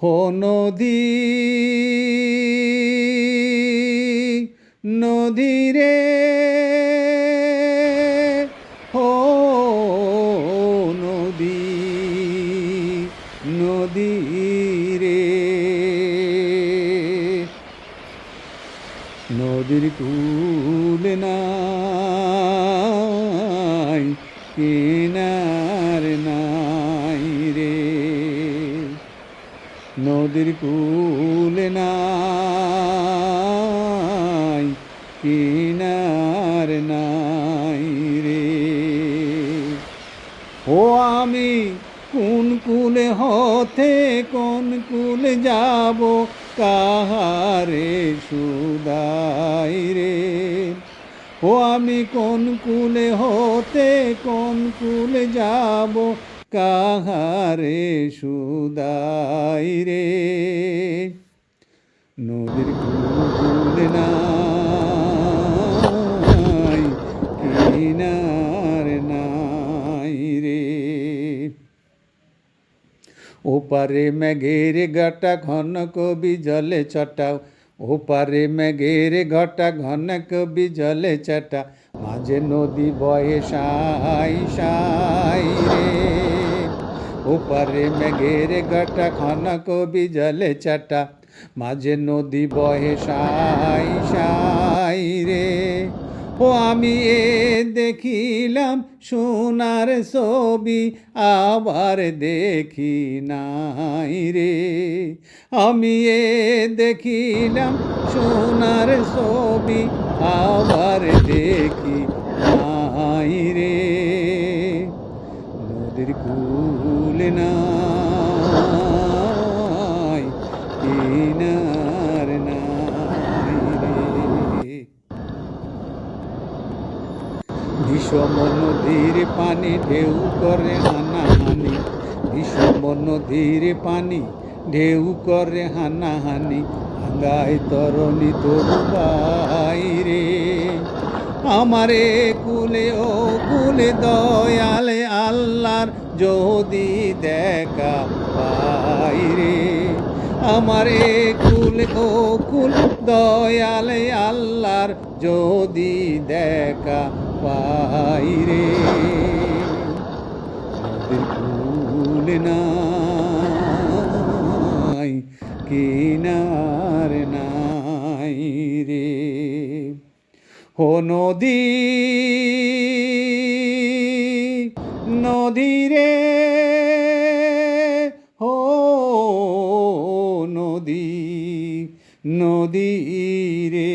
হো নদী নদী রে, হো নদী নদী রে, নদীর কূল নাই, কিনার নাই রে, নদীর কূল নাই, কিনার নাই রে। ও আমি কোন কূলে হতে কোন কূলে যাব, কাহারে সুদাই রে। ও আমি কোন কূলে হতে কোন কূলে যাব, কাহারে সুদাই রে। নদীর কূল নাই, কিনার নাই রে। ওপারে মেঘের ঘটা ঘনক বিজলে চটাও, ওপারে মেঘের ঘটা ঘনক বিজলে চটা, মাঝে নদী বয়ে সাই সাই রে। ওপারে মেঘের ঘটা ঘনক বিজলে চটা, মাঝে নদী বয়ে সাই সাই রে। ও আমি এ দেখিলাম সোনার ছবি, আবার দেখি নাই রে। আমি এ দেখিলাম সোনার ছবি, আবার দেখি নাই রে। নদীর কূল নাই, কিনার নাই রে। বিষম নদীর পানি ঢেউ করে হানাহানি, বিষম নদীর পানি ঢেউ করে হানাহানি, ভাঙ্গায় তরণী তবু বাইরে। আমারে কুলে ও কুলে দয়ালে আল্লাহর যদি দেখা পাইরে। আমারে কুলে ও কুল দয়ালে আল্লাহর যদি দেখা পাইরে। নদীর কূল নাই, কিনার নাই রে। হো নদী নদী রে, হো নদী নদী রে।